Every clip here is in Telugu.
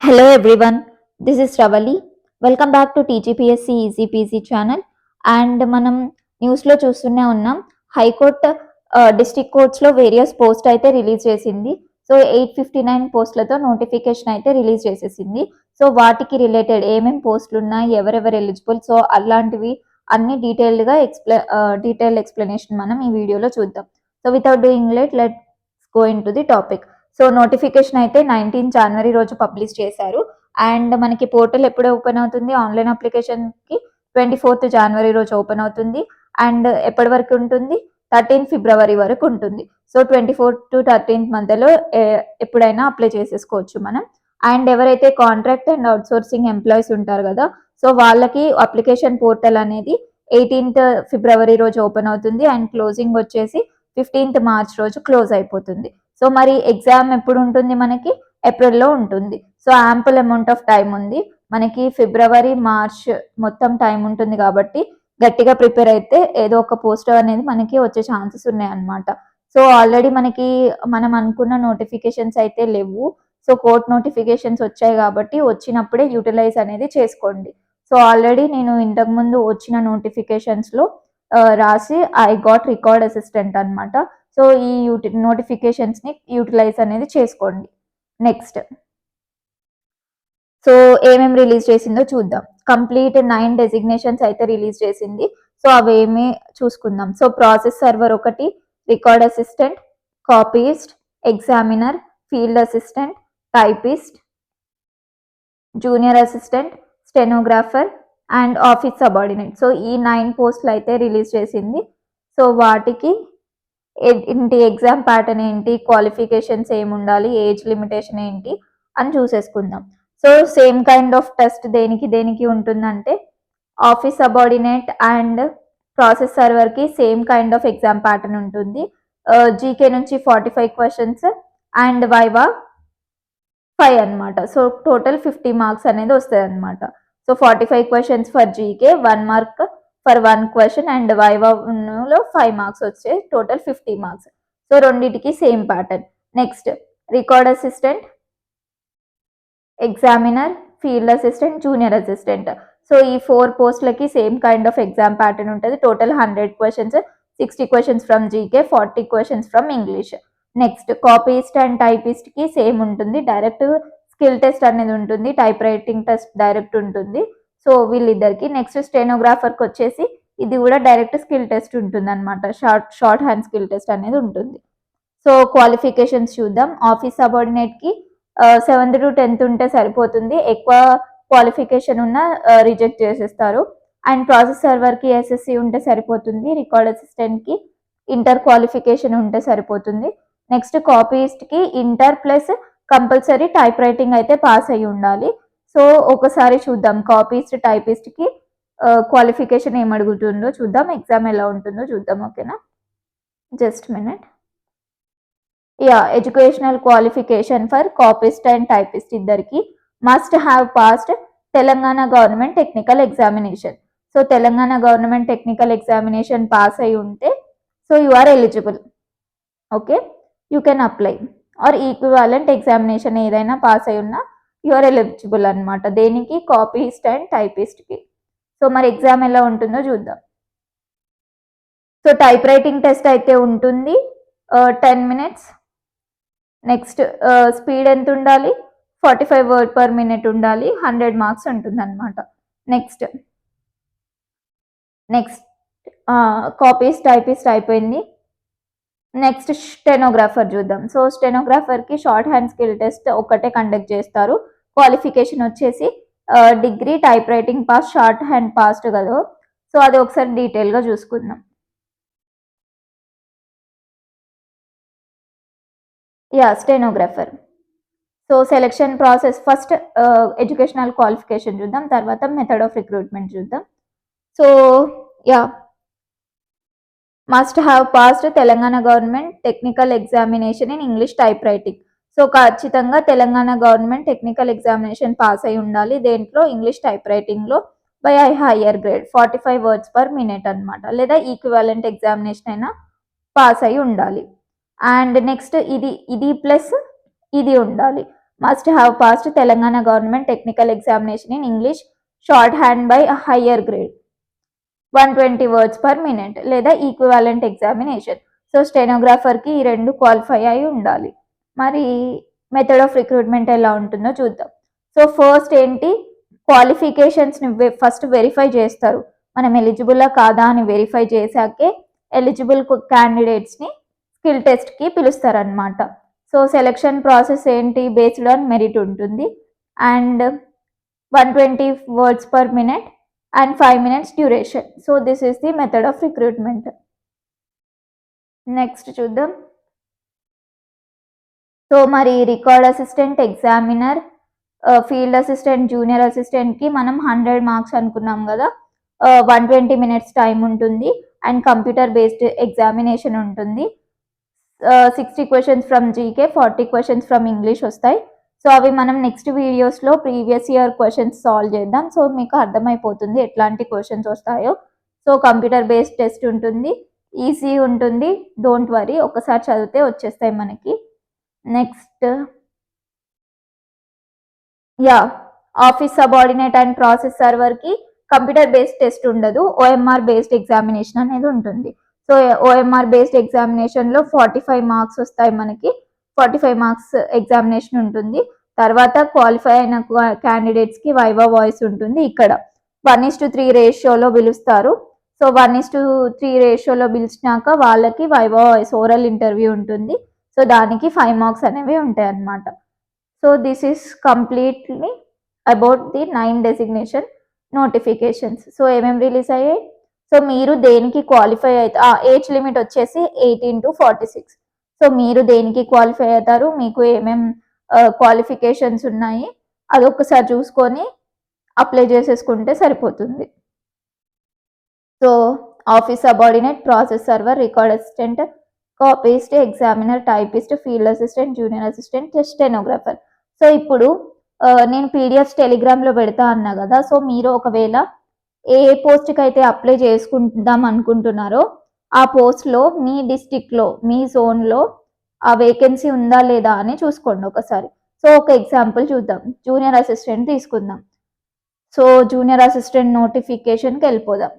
Hello everyone, this is Ravali. Welcome back to TGPSC easy PG channel. And మనం న్యూస్లో చూస్తూనే ఉన్నాం, హైకోర్టు డిస్ట్రిక్ట్ కోర్ట్స్లో వేరియస్ పోస్ట్ అయితే రిలీజ్ చేసింది. సో 859 పోస్టులతో నోటిఫికేషన్ అయితే రిలీజ్ చేసేసింది. సో వాటికి రిలేటెడ్ ఏమేమి పోస్టులు ఉన్నాయి, ఎవరెవరు ఎలిజిబుల్, సో అలాంటివి అన్ని డీటెయిల్డ్ ఎక్స్ప్లెనేషన్ మనం ఈ వీడియోలో చూద్దాం. So without doing let's go in to the topic. So notification అయితే 19 జనవరి రోజు పబ్లిష్ చేశారు. అండ్ మనకి పోర్టల్ ఎప్పుడు ఓపెన్ అవుతుంది, ఆన్లైన్ అప్లికేషన్కి 24th జనవరి రోజు ఓపెన్ అవుతుంది. అండ్ ఎప్పటి వరకు ఉంటుంది, 13 ఫిబ్రవరి వరకు ఉంటుంది. సో 24 to 13 మధ్యలో ఎప్పుడైనా అప్లై చేసేసుకోవచ్చు మనం. అండ్ ఎవరైతే కాంట్రాక్ట్ అండ్ అవుట్సోర్సింగ్ ఎంప్లాయీస్ ఉంటారు కదా, సో వాళ్ళకి అప్లికేషన్ పోర్టల్ అనేది 18th ఫిబ్రవరి రోజు ఓపెన్ అవుతుంది. అండ్ క్లోజింగ్ వచ్చేసి 15th మార్చ్ రోజు క్లోజ్ అయిపోతుంది. సో మరి ఎగ్జామ్ ఎప్పుడు ఉంటుంది, మనకి ఏప్రిల్లో ఉంటుంది. So ample amount of time ఉంది మనకి, ఫిబ్రవరి మార్చ్ మొత్తం టైం ఉంటుంది కాబట్టి గట్టిగా ప్రిపేర్ అయితే ఏదో ఒక పోస్ట్ అనేది మనకి వచ్చే ఛాన్సెస్ ఉన్నాయి అన్నమాట. సో ఆల్రెడీ మనం అనుకున్న నోటిఫికేషన్స్ అయితే లేవు. సో కోర్ట్ నోటిఫికేషన్స్ వచ్చాయి కాబట్టి వచ్చినప్పుడే యూటిలైజ్ అనేది చేసుకోండి. సో ఆల్రెడీ నేను ఇంతకుముందు వచ్చిన నోటిఫికేషన్స్లో రాసి ఐ గాట్ రికార్డ్ అసిస్టెంట్ అనమాట. సో ఈ నోటిఫికేషన్స్ని యూటిలైజ్ అనేది చేసుకోండి. నెక్స్ట్, సో ఏమేమి రిలీజ్ చేసిందో చూద్దాం. కంప్లీట్ 9 డెసిగ్నేషన్స్ అయితే రిలీజ్ చేసింది. సో అవేమి చూసుకుందాం. సో ప్రాసెస్ సర్వర్ ఒకటి, record assistant, copyist, examiner, field assistant, typist, junior assistant, stenographer and office subordinate. So ఈ 9 పోస్టులు అయితే రిలీజ్ చేసింది. సో వాటికి ఏంటి, ఎగ్జామ్ ప్యాటర్న్ ఏంటి, క్వాలిఫికేషన్స్ ఏమి ఉండాలి, ఏజ్ లిమిటేషన్ ఏంటి అని చూసేసుకుందాం. So same kind of test దేనికి ఉంటుందంటే, ఆఫీస్ సబార్డినేట్ అండ్ ప్రాసెస్ సర్వర్కి same kind of exam pattern ఉంటుంది. జీకే నుంచి 45 క్వశ్చన్స్ అండ్ వైవా 5 అనమాట. సో టోటల్ 50 మార్క్స్ అనేది వస్తుంది అనమాట. So 45 questions for GK, 1 mark for 1 question and వైవాలో 5 మార్క్స్ వచ్చాయి, టోటల్ 50 మార్క్స్. సో రెండింటికి same pattern. Next, record assistant, examiner, field assistant, junior assistant. So ఈ 4 పోస్టులకి same kind of exam pattern ఉంటుంది. Total 100 questions, 60 questions from GK, 40 questions from English. Next, copyist and టైపిస్ట్కి సేమ్ ఉంటుంది. డైరెక్ట్ స్కిల్ టెస్ట్ అనేది ఉంటుంది, టైప్ రైటింగ్ టెస్ట్ డైరెక్ట్ ఉంటుంది. సో వీళ్ళిద్దరికి. నెక్స్ట్, స్టెనోగ్రాఫర్కి వచ్చేసి ఇది కూడా డైరెక్ట్ స్కిల్ టెస్ట్ ఉంటుంది అనమాట, షార్ట్ హ్యాండ్ స్కిల్ టెస్ట్ అనేది ఉంటుంది. సో క్వాలిఫికేషన్స్ చూద్దాం. ఆఫీస్ సబార్డినేట్కి 7th to 10th ఉంటే సరిపోతుంది, ఎక్కువ క్వాలిఫికేషన్ ఉన్న రిజెక్ట్ చేసేస్తారు. అండ్ ప్రాసెస్ సర్వర్కి ఎస్ఎస్సి ఉంటే సరిపోతుంది. రికార్డ్ అసిస్టెంట్కి ఇంటర్ క్వాలిఫికేషన్ ఉంటే సరిపోతుంది. నెక్స్ట్, కాపీస్ట్కి inter plus compulsory type writing అయితే పాస్ అయ్యి ఉండాలి. సో ఒకసారి చూద్దాం, కాపీస్ట్ టైపిస్ట్కి క్వాలిఫికేషన్ ఏం అడుగుతుందో చూద్దాం, ఎగ్జామ్ ఎలా ఉంటుందో చూద్దాం. ఓకేనా, just minute. Yeah, educational qualification for copyist and typist ఇద్దరికి must have passed Telangana government technical examination. So Telangana government technical examination pass అయి ఉంటే so you are eligible. Okay, you can apply. Or equivalent examination ఏదైనా పాస్ అయి ఉన్నా యు ఆర్ ఎలిజిబుల్ అనమాట. దేనికి, కాపీస్ట్ అండ్ టైపిస్ట్కి. సో మరి ఎగ్జామ్ ఎలా ఉంటుందో చూద్దాం. సో టైప్ రైటింగ్ టెస్ట్ అయితే ఉంటుంది, 10 minutes. నెక్స్ట్, స్పీడ్ ఎంత ఉండాలి, 45 words per minute ఉండాలి, 100 మార్క్స్ ఉంటుంది అనమాట. నెక్స్ట్ కాపీస్ట్ టైపిస్ట్ అయిపోయింది. నెక్స్ట్, స్టెనోగ్రాఫర్ చూద్దాం. సో స్టెనోగ్రాఫర్కి షార్ట్ హ్యాండ్ స్కిల్ టెస్ట్ ఒకటే కండక్ట్ చేస్తారు. క్వాలిఫికేషన్ వచ్చేసి degree, typewriting pass, shorthand passed కదా. సో అది ఒకసారి డీటెయిల్గా చూసుకుందాం. Yeah, stenographer. So selection process, first educational qualification చూద్దాం, తర్వాత మెథడ్ ఆఫ్ రిక్రూట్మెంట్ చూద్దాం. So yeah, must have passed Telangana government technical examination in English typewriting. So ఖచ్చితంగా Telangana government technical examination pass అయి ఉండాలి. దేంట్లో, ఇంగ్లీష్ టైప్ రైటింగ్లో by higher grade, 45 words per minute అనమాట. లేదా ఈక్వివాలెంట్ ఎగ్జామినేషన్ అయినా పాస్ అయి ఉండాలి. అండ్ నెక్స్ట్, ఇది ప్లస్ ఇది ఉండాలి. Must have passed Telangana government technical examination in English short hand by higher grade 120 words per minute లేదా ఈక్వివాలెంట్ ఎగ్జామినేషన్. సో స్టెనోగ్రాఫర్కి ఈ రెండు క్వాలిఫై అయి ఉండాలి. మరి మెథడ్ ఆఫ్ రిక్రూట్మెంట్ ఎలా ఉంటుందో చూద్దాం. సో ఫస్ట్ ఏంటి, క్వాలిఫికేషన్స్ని ఫస్ట్ వెరిఫై చేస్తారు. మనం ఎలిజిబుల్లా కాదా అని వెరిఫై చేశాకే ఎలిజిబుల్ క్యాండిడేట్స్ని స్కిల్ టెస్ట్కి పిలుస్తారనమాట. సో సెలెక్షన్ ప్రాసెస్ ఏంటి, బేస్డ్ ఆన్ మెరిట్ ఉంటుంది. And 120 words per minute and 5 minutes duration. So this is the method of recruitment. Next చూద్దాం. సో మరి record assistant, examiner, field assistant, junior అసిస్టెంట్కి మనం 100 మార్క్స్ అనుకున్నాం కదా. 120 minutes టైం ఉంటుంది అండ్ కంప్యూటర్ బేస్డ్ ఎగ్జామినేషన్ ఉంటుంది. 60 questions from GK, 40 questions from English వస్తాయి. సో అవి మనం నెక్స్ట్ వీడియోస్లో ప్రీవియస్ ఇయర్ క్వశ్చన్స్ సాల్వ్ చేద్దాం. సో మీకు అర్థమైపోతుంది ఎట్లాంటి క్వశ్చన్స్ వస్తాయో. సో కంప్యూటర్ బేస్డ్ టెస్ట్ ఉంటుంది, ఈజీ ఉంటుంది, డోంట్ వరీ, ఒకసారి చదివితే వచ్చేస్తాయి మనకి. Next office subordinate and process సర్వర్కి computer based test ఉండదు, ఓఎంఆర్ బేస్డ్ ఎగ్జామినేషన్ అనేది ఉంటుంది. సో ఓఎంఆర్ బేస్డ్ ఎగ్జామినేషన్లో 45 మార్క్స్ వస్తాయి మనకి. 45 మార్క్స్ ఎగ్జామినేషన్ ఉంటుంది. తర్వాత క్వాలిఫై అయిన క్యాండిడేట్స్కి వైవా వాయిస్ ఉంటుంది. ఇక్కడ 1:3 రేషియోలో పిలుస్తారు. సో 1:3 రేషియోలో పిలిచినాక వాళ్ళకి వైవా వాయిస్ ఓరల్ ఇంటర్వ్యూ ఉంటుంది. సో దానికి 5 మార్క్స్ అనేవి ఉంటాయి అన్నమాట. So this is completely about the 9 designation notifications. So ఏమేమి రిలీజ్ అయ్యాయి, సో మీరు దేనికి క్వాలిఫై అయితే ఏజ్ లిమిట్ వచ్చేసి 18 to 46. సో మీరు దేనికి క్వాలిఫై అవుతారు, మీకు ఏమేం క్వాలిఫికేషన్స్ ఉన్నాయి అదొకసారి చూసుకొని అప్లై చేసేసుకుంటే సరిపోతుంది. So office subordinate, process server, record assistant, copyist, examiner, typist, field assistant, junior assistant, stenographer. So ఇప్పుడు నేను పీడిఎఫ్స్ టెలిగ్రామ్లో పెడతా అన్నా కదా. సో మీరు ఒకవేళ ఏ పోస్ట్కి అయితే అప్లై చేసుకుందాం అనుకుంటున్నారో ఆ పోస్ట్లో మీ డిస్టిక్లో, మీ జోన్లో ఆ వేకెన్సీ ఉందా లేదా అని చూసుకోండి ఒకసారి. సో ఒక ఎగ్జాంపుల్ చూద్దాం, జూనియర్ అసిస్టెంట్ తీసుకుందాం. సో జూనియర్ అసిస్టెంట్ నోటిఫికేషన్కి వెళ్ళిపోదాం.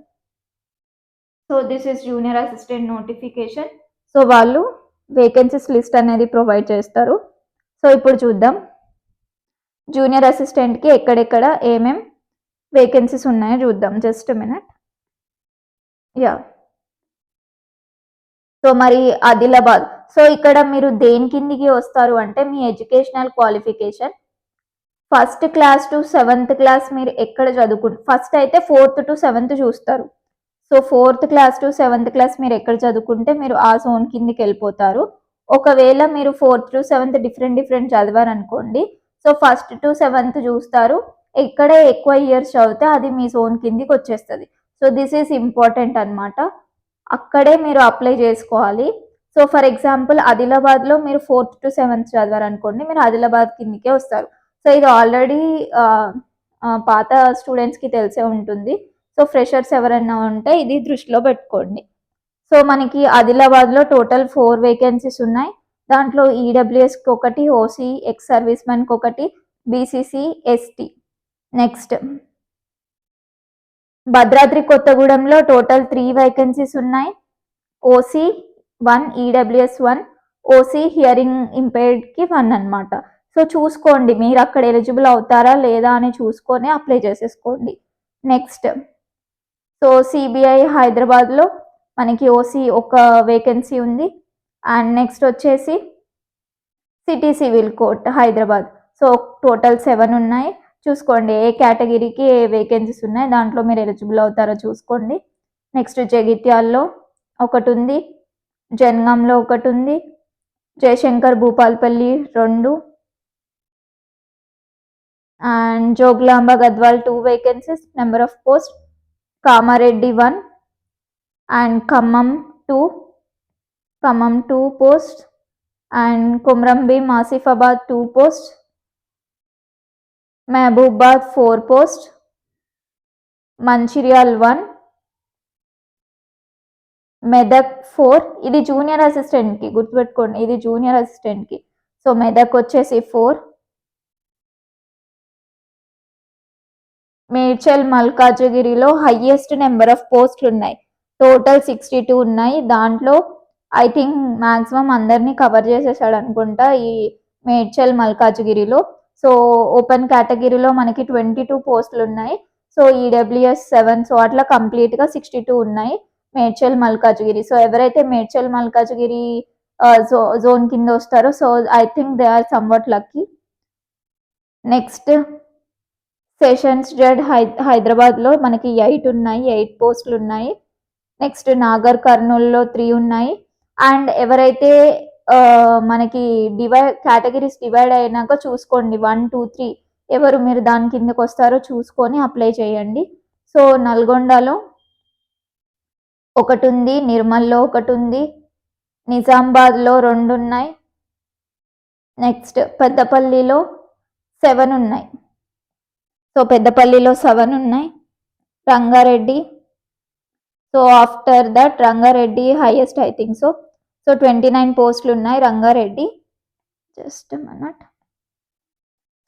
So this is junior assistant notification. So వాళ్ళు వేకెన్సీస్ లిస్ట్ అనేది ప్రొవైడ్ చేస్తారు. సో ఇప్పుడు చూద్దాం జూనియర్ అసిస్టెంట్కి ఎక్కడెక్కడ ఏమేం వేకెన్సీస్ ఉన్నాయో చూద్దాం. Just minute. సో మరి ఆదిలాబాద్. సో ఇక్కడ మీరు దేని కిందికి వస్తారు అంటే మీ educational qualification, first class to 7th class మీరు ఎక్కడ ఫస్ట్ అయితే 4th to 7th చూస్తారు. So 4th class to 7th class మీరు ఎక్కడ చదువుకుంటే మీరు ఆ జోన్ కిందికి వెళ్ళిపోతారు. ఒకవేళ మీరు 4th to 7th డిఫరెంట్ చదివారు అనుకోండి, సో 1st to 7th చూస్తారు. ఎక్కడ ఎక్కువ ఇయర్స్ చదివితే అది మీ జోన్ కిందికి వచ్చేస్తుంది. సో దిస్ ఈస్ ఇంపార్టెంట్ అనమాట, అక్కడే మీరు అప్లై చేసుకోవాలి. సో ఫర్ ఎగ్జాంపుల్ ఆదిలాబాద్లో మీరు 4th to 7th చదివారు అనుకోండి, మీరు ఆదిలాబాద్ కిందికే వస్తారు. సో ఇది ఆల్రెడీ పాత స్టూడెంట్స్కి తెలిసే ఉంటుంది. సో ఫ్రెషర్స్ ఎవరైనా ఉంటే ఇది దృష్టిలో పెట్టుకోండి. సో మనకి ఆదిలాబాద్లో టోటల్ 4 వేకెన్సీస్ ఉన్నాయి. దాంట్లో ఈడబ్ల్యూఎస్కి ఒకటి, ఓసీ, ఎక్స్ సర్వీస్ మెన్కి ఒకటి, బీసీసీ, ఎస్టీ. నెక్స్ట్ భద్రాద్రి కొత్తగూడెంలో టోటల్ 3 వేకెన్సీస్ ఉన్నాయి. ఓసీ 1, ఈడబ్ల్యూఎస్ 1, ఓసీ హియరింగ్ ఇంపైర్డ్కి 1 అనమాట. సో చూసుకోండి మీరు అక్కడ ఎలిజిబుల్ అవుతారా లేదా అని చూసుకొని అప్లై చేసేసుకోండి. నెక్స్ట్ సో సిబిఐ హైదరాబాద్లో మనకి ఓసీ ఒక వేకెన్సీ ఉంది. అండ్ నెక్స్ట్ వచ్చేసి city civil court Hyderabad. So total 7 ఉన్నాయి. చూసుకోండి ఏ కేటగిరీకి ఏ వేకెన్సీస్ ఉన్నాయి, దాంట్లో మీరు ఎలిజిబుల్ అవుతారో చూసుకోండి. నెక్స్ట్ జగిత్యాల్లో ఒకటి ఉంది, జనగాంలో ఒకటి ఉంది, Jayashankar Bhupalpally 2, and Jogulamba Gadwal 2 vacancies, number of post, Kamareddy 1 and Khammam 2 post, and Kumram Bheem Asifabad 2 post, Mahabubabad 4 post, Mancherial 1, Medak 4. ఇది జూనియర్ అసిస్టెంట్కి గుర్తుపెట్టుకోండి, ఇది జూనియర్ అసిస్టెంట్కి. సో మెదక్ వచ్చేసి 4, మేడ్చల్ మల్కాజ్గిరిలో హైయెస్ట్ నెంబర్ ఆఫ్ పోస్టులు ఉన్నాయి. టోటల్ 62 ఉన్నాయి. దాంట్లో ఐ థింక్ మాక్సిమం అందరినీ కవర్ చేసేసాడు అనుకుంటా ఈ మేడ్చల్ మల్కాజ్గిరిలో. సో ఓపెన్ కేటగిరీలో మనకి 22 పోస్టులు ఉన్నాయి. సో ఈడబ్ల్యూఎస్ 7, సో అట్లా కంప్లీట్గా 62 ఉన్నాయి మేడ్చల్ మల్కాజ్గిరి. సో ఎవరైతే మేడ్చల్ మల్కాజ్గిరి జోన్ కింద వస్తారో so I think they are somewhat lucky. Next sessions Z హైదరాబాద్లో మనకి 8 ఉన్నాయి, 8 పోస్టులు ఉన్నాయి. నెక్స్ట్ నాగర్ కర్నూల్లో 3 ఉన్నాయి. అండ్ ఎవరైతే మనకి కేటగిరీస్ డివైడ్ అయినాక చూసుకోండి 1, 2, 3 ఎవరు మీరు దాని కిందకి వస్తారో చూసుకొని అప్లై చేయండి. సో నల్గొండలో 1 ఉంది, నిర్మల్లో 1 ఉంది, నిజామాబాద్లో 2 ఉన్నాయి. నెక్స్ట్ పెద్దపల్లిలో 7 ఉన్నాయి. సో పెద్దపల్లిలో 7 ఉన్నాయి. Rangareddy, so after that Rangareddy highest I think so. So 29 పోస్టులు ఉన్నాయి Rangareddy. Just minute.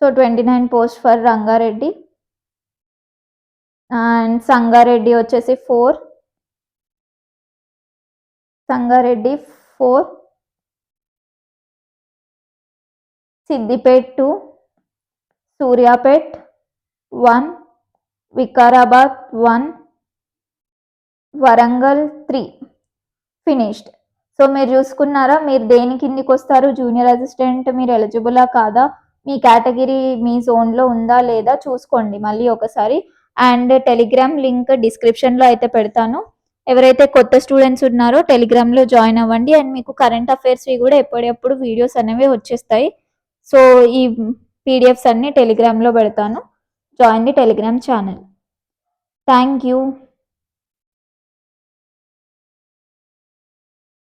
So 29 post for Rangareddy. And Sangareddy వచ్చేసి 4, సంగారెడ్డి 4, సిద్దిపేట్ 2, సూర్యాపేట్ 1, వికారాబాద్ 1, వరంగల్ 3 ఫినిష్డ్. సో మీరు చూసుకున్నారా మీరు దేని కిందికి వస్తారు, జూనియర్ అసిస్టెంట్ మీరు ఎలిజిబులా కాదా, మీ కేటగిరీ మీ జోన్లో ఉందా లేదా చూసుకోండి మళ్ళీ ఒకసారి. అండ్ టెలిగ్రామ్ లింక్ డిస్క్రిప్షన్లో అయితే పెడతాను. ఎవరైతే కొత్త స్టూడెంట్స్ ఉన్నారో టెలిగ్రామ్లో జాయిన్ అవ్వండి. అండ్ మీకు కరెంట్ అఫైర్స్వి కూడా ఎప్పుడెప్పుడు వీడియోస్ అనేవి వచ్చేస్తాయి. సో ఈ పీడిఎఫ్స్ అన్నీ టెలిగ్రామ్లో పెడతాను. Join the Telegram channel. Thank you.